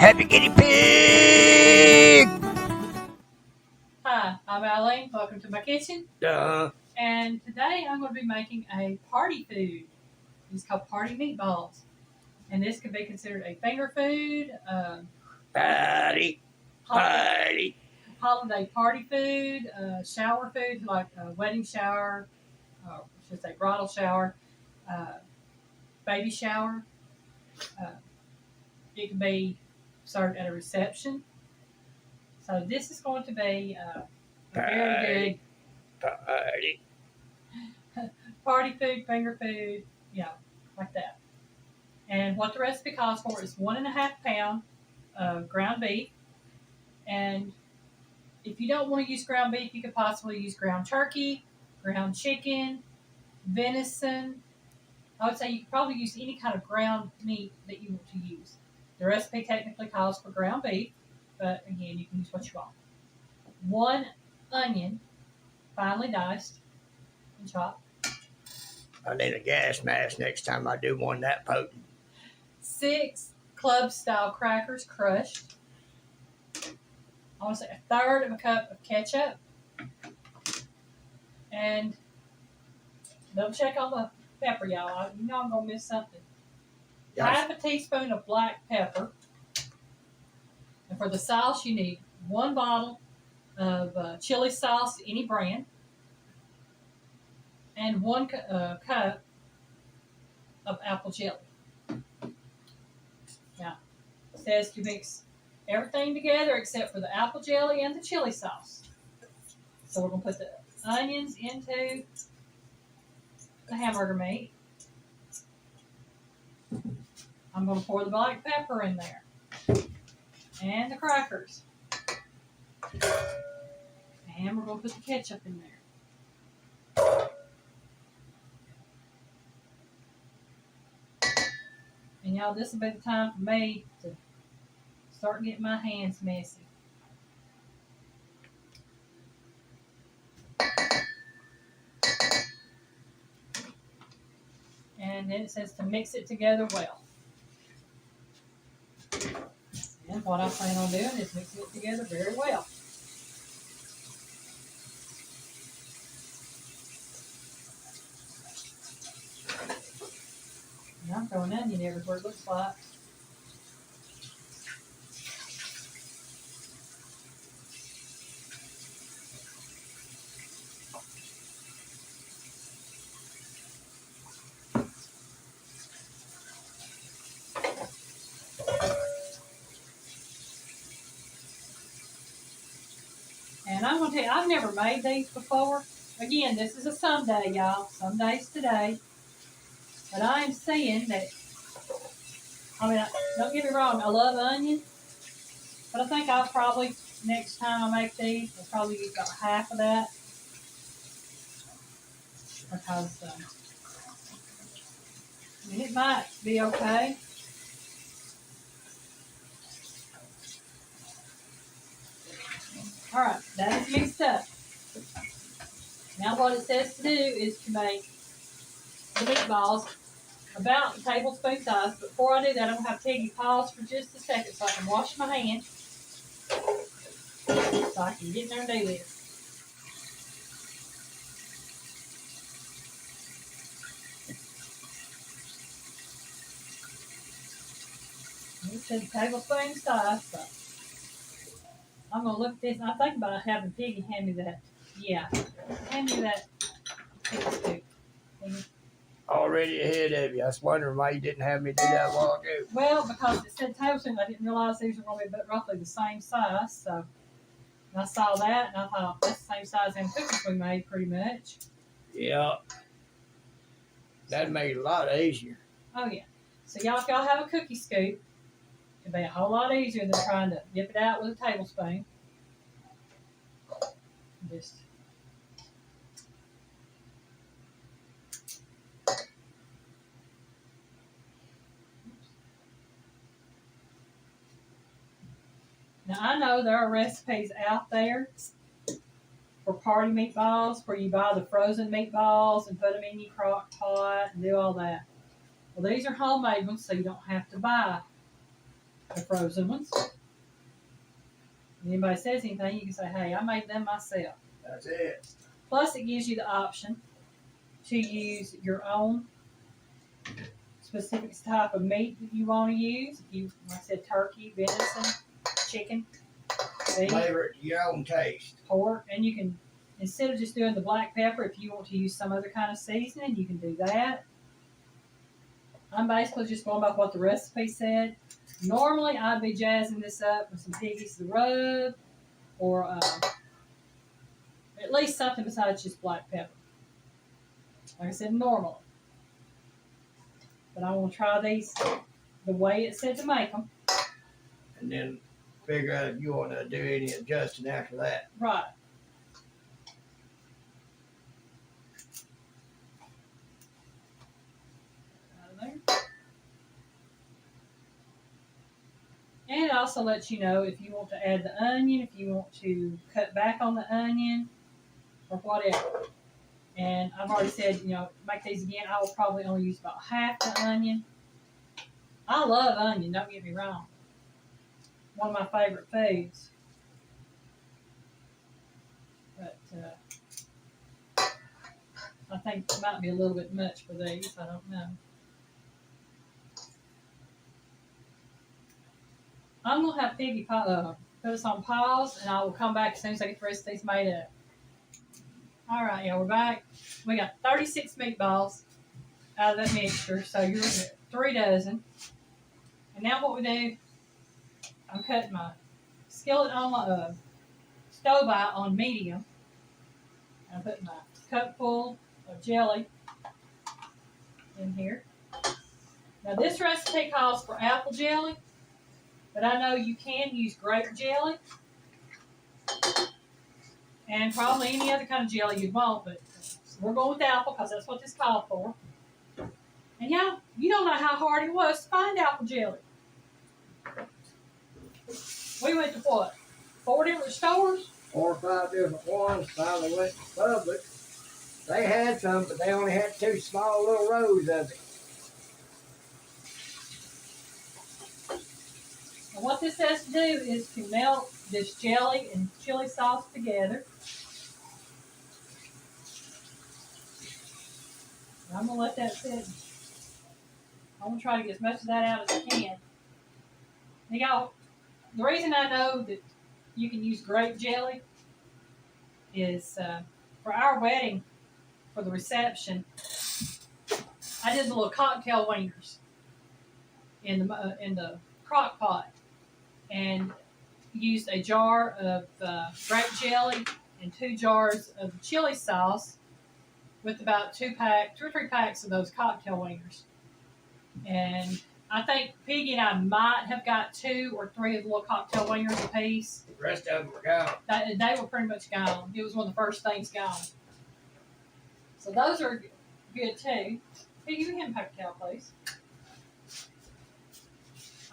Happy guinea pig! Hi, I'm Alyne. Welcome to my kitchen. And today I'm going to be making a party food. It's called party meatballs. And this could be considered a finger food, Party. holiday party food, shower food like a wedding shower, I should say bridal shower, baby shower. It can be served at a reception. So this is going to be a very Party. good party food, finger food, like that. And what the recipe calls for is 1.5 pounds of ground beef. And if you don't want to use ground beef, you could possibly use ground turkey, ground chicken, venison. I would say you could probably use any kind of ground meat that you want to use. The recipe technically calls for ground beef, but again, you can use what you want. 1 onion, finely diced and chopped. I need a gas mask next time I do one that potent. 6 club-style crackers crushed. I want to say 1/3 of a cup of ketchup. And double check on the pepper, y'all. You know I'm going to miss something. Yes. 1/2 teaspoon of black pepper. And for the sauce, you need 1 bottle of chili sauce, any brand. And 1 cup of apple jelly. Now, it says to mix everything together except for the apple jelly and the chili sauce. So we're going to put the onions into the hamburger meat. I'm going to pour the black pepper in there. And the crackers. And we're going to put the ketchup in there. And y'all, this will be the time for me to start getting my hands messy. And then it says to mix it together well. And what I plan on doing is mixing it together very well. And I'm throwing onion everywhere it looks like. And I'm going to tell you, I've never made these before. Again, this is a someday, y'all. Some days today. But I am seeing that, don't get me wrong, I love onion. But I think I'll probably, next time I make these, I'll probably use about 1/2 of that. Because, it might be okay. Alright, that is mixed up. Now what it says to do is to make the meatballs about a tablespoon size. But before I do that, I'm going to have to tell you pause for just a second so I can wash my hands. So I can get in there and do this. It says tablespoon size, so I'm going to look at this. And I think about having Piggy hand me that. Yeah, hand me that scoop. Already ahead of you. I was wondering why you didn't have me do that a while ago. Well, because it said tablespoon, I didn't realize these were going to be roughly the same size. So I saw that, and I thought that's the same size as cookies we made, pretty much. Yeah. That made it a lot easier. Oh, yeah. So, y'all, if y'all have a cookie scoop, it'll be a whole lot easier than trying to dip it out with a tablespoon. Just now, I know there are recipes out there for party meatballs where you buy the frozen meatballs and put them in your crock pot and do all that. Well, these are homemade ones, so you don't have to buy the frozen ones. If anybody says anything, you can say, hey, I made them myself. That's it. Plus, it gives you the option to use your own specific type of meat that you want to use. If you, like I said, turkey, venison, chicken, beef, Flavor it to your own taste. pork, and you can, instead of just doing the black pepper, if you want to use some other kind of seasoning, you can do that. I'm basically just going by what the recipe said. Normally, I'd be jazzing this up with some piggies to rub, or at least something besides just black pepper. Like I said, normally. But I want to try these the way it said to make them. And then figure out if you want to do any adjusting after that. Right. Out of there. And it also lets you know if you want to add the onion, if you want to cut back on the onion, or whatever. And I've already said, you know, make these again. I will probably only use about half the onion. I love onion, don't get me wrong. One of my favorite foods. But I think it might be a little bit much for these. I don't know. I'm going to have Piggy put us on pause, and I will come back as soon as I get the rest of these made up. All right, yeah, we're back. We got 36 meatballs out of that mixture, so you're looking at 3 dozen. And now what we do, I'm cutting my skillet on my stove out on medium. I'm putting my cupful of jelly in here. Now this recipe calls for apple jelly, but I know you can use grape jelly. And probably any other kind of jelly you'd want, but we're going with apple because that's what this called for. And yeah, you don't know how hard it was to find apple jelly. We went to what? 4 different stores? 4 or 5 different ones. Finally went to Publix. They had some, but they only had 2 small little rows of it. And what this has to do is to melt this jelly and chili sauce together. I'm going to let that sit. I'm going to try to get as much of that out as I can. Now, y'all, the reason I know that you can use grape jelly is for our wedding, for the reception, I did the little cocktail wieners in the crock pot and used a jar of grape jelly and 2 jars of chili sauce with about 2 or 3 packs of those cocktail wieners. And I think Piggy and I might have got 2 or 3 of the little cocktail wieners a piece. The rest of them were gone. They were pretty much gone. It was one of the first things gone. So those are good too. Piggy, you hand paper towel, please.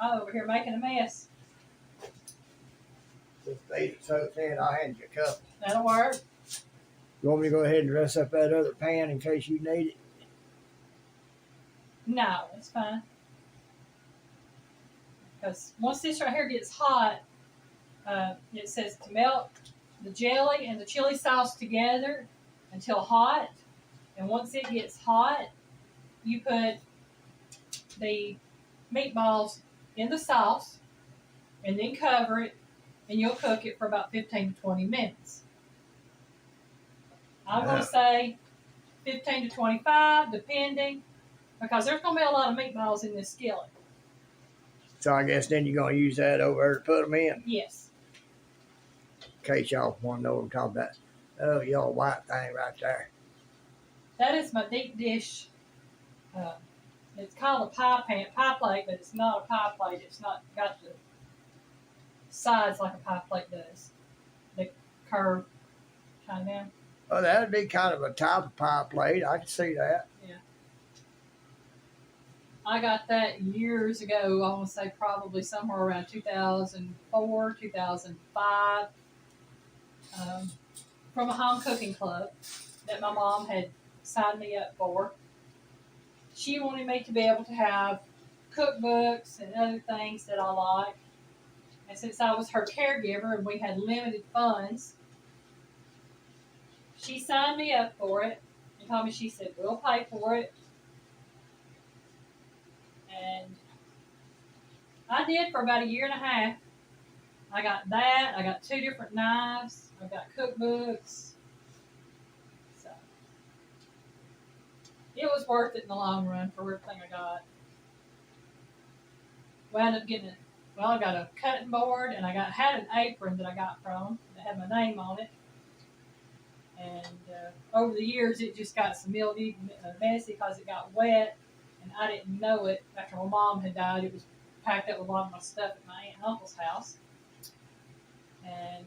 I'm over here making a mess. Just feed it so thin, I'll hand you a couple. That'll work. You want me to go ahead and dress up that other pan in case you need it? No, it's fine. Because once this right here gets hot, it says to melt the jelly and the chili sauce together until hot. And once it gets hot, you put the meatballs in the sauce and then cover it, and you'll cook it for about 15 to 20 minutes. I'm going to say 15 to 25, depending, because there's going to be a lot of meatballs in this skillet. So I guess then you're going to use that over there to put them in. Yes. In case y'all want to know what I'm talking about. Oh, y'all white thing right there. That is my deep dish. It's called a pie plate, but it's not a pie plate. It's not got the sides like a pie plate does. The curve kind of down. Well, that would be kind of a type of pie plate. I can see that. Yeah. I got that years ago. I want to say probably somewhere around 2004, 2005, from a home cooking club that my mom had signed me up for. She wanted me to be able to have cookbooks and other things that I like. And since I was her caregiver and we had limited funds, she signed me up for it and told me, she said, we'll pay for it. And I did for about a year and a half. I got that. I got 2 different knives. I got cookbooks. So it was worth it in the long run for everything I got. Wound up getting it. Well, I got a cutting board, and I had an apron that I got from that had my name on it. And over the years, it just got some mildew, messy because it got wet, and I didn't know it. After my mom had died, it was packed up with a lot of my stuff at my aunt and uncle's house, and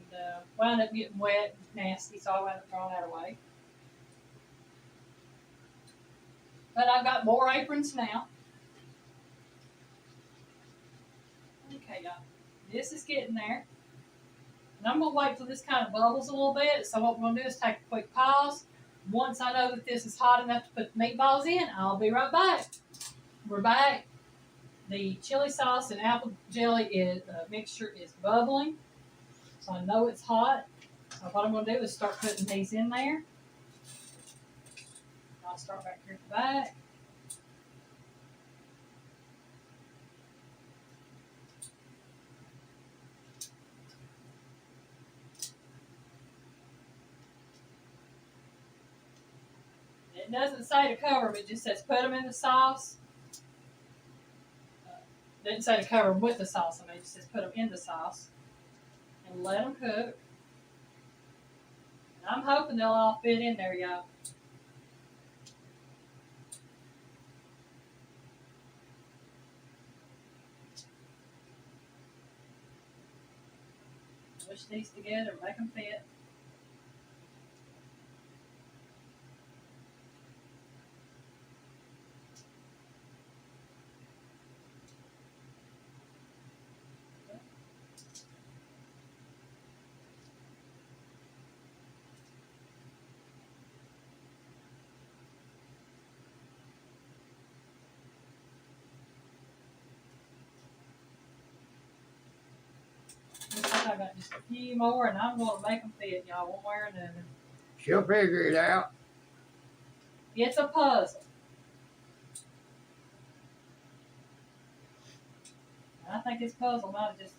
wound up getting wet, and nasty. So I wound up throwing that away. But I've got more aprons now. Okay, y'all. This is getting there. And I'm going to wait till this kind of bubbles a little bit. So what we're going to do is take a quick pause. Once I know that this is hot enough to put the meatballs in, I'll be right back. We're back. The chili sauce and apple jelly mixture is bubbling. So I know it's hot. So what I'm going to do is start putting these in there. I'll start back here at the back. It doesn't say to cover them, it just says put them in the sauce. It didn't say to cover them with the sauce, I mean, it just says put them in the sauce and let them cook. And I'm hoping they'll all fit in there, y'all. Push these together, make them fit. Looks like I got just a few more, and I'm going to make them fit, y'all, one way or another. She'll figure it out. It's a puzzle. I think this puzzle might have just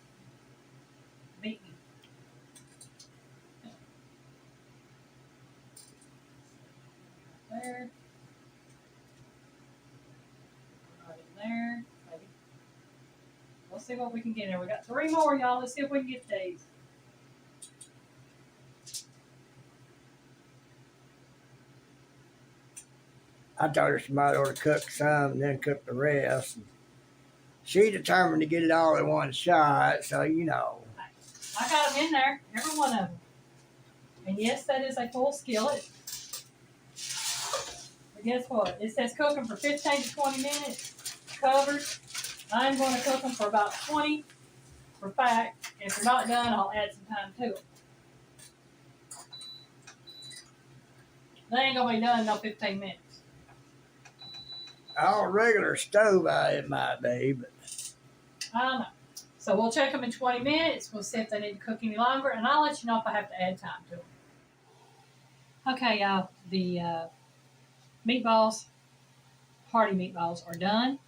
beat me. There. Right in there. Maybe. We'll see what we can get in. We got 3 more, y'all. Let's see if we can get these. I told her she might ought to cook some and then cook the rest. She determined to get it all in one shot, so you know. I got them in there, every one of them. And yes, that is a full skillet. But guess what? It says cook them for 15 to 20 minutes, covered. I'm going to cook them for about 20 for fact. If they're not done, I'll add some time to it. They ain't going to be done in no 15 minutes. All regular stove it might be, but I don't know. So we'll check them in 20 minutes. We'll see if they need to cook any longer, and I'll let you know if I have to add time to them. Okay, y'all. The meatballs, party meatballs, are done.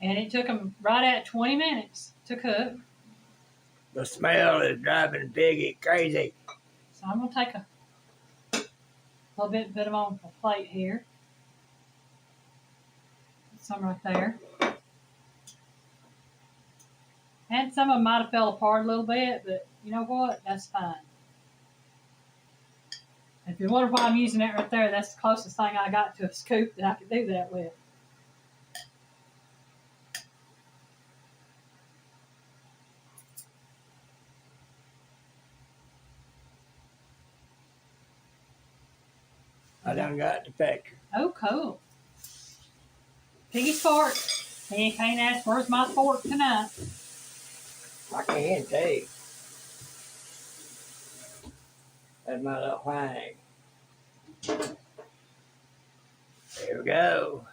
And it took them right at 20 minutes to cook. the smell is driving Piggy crazy. So I'm going to take a little bit of them on a plate here. Some right there. And some of them might have fell apart a little bit, but you know what? That's fine. If you wonder why I'm using that right there, that's the closest thing I got to a scoop that I could do that with. I done got the picture. Oh, cool. Piggy's fork. He can't ask, where's my fork tonight? I can't take. That's my little thing. There we go.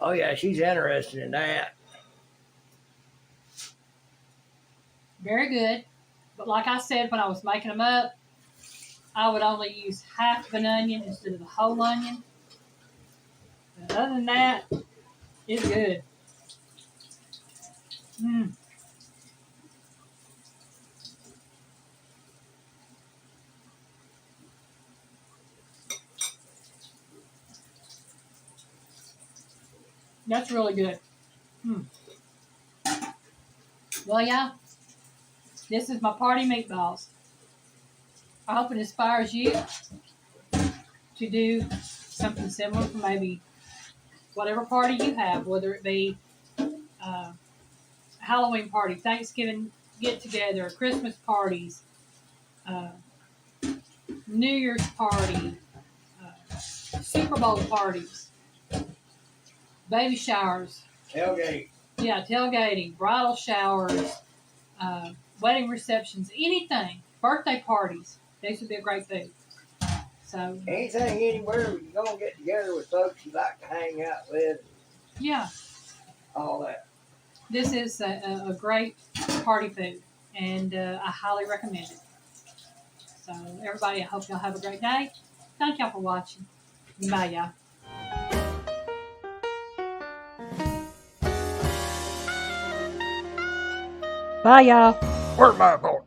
Oh yeah, she's interested in that. Very good. But like I said, when I was making them up, I would only use half of an onion instead of the whole onion. But other than that, it's good. Mm. That's really good. Mm. Well, yeah, this is my party meatballs. I hope it inspires you to do something similar for maybe whatever party you have, whether it be uh, Halloween party, Thanksgiving get together, Christmas parties, uh, New Year's party, Super Bowl parties, baby showers, Tailgate. yeah, tailgating, bridal showers, wedding receptions, anything, birthday parties. These would be a great food. So Anything, anywhere you're gonna get together with folks you like to hang out with, yeah, all that. this is a great party food, and I highly recommend it. So everybody, I hope y'all have a great day. Thank y'all for watching. Bye, y'all. Bye, y'all. Where's my boy?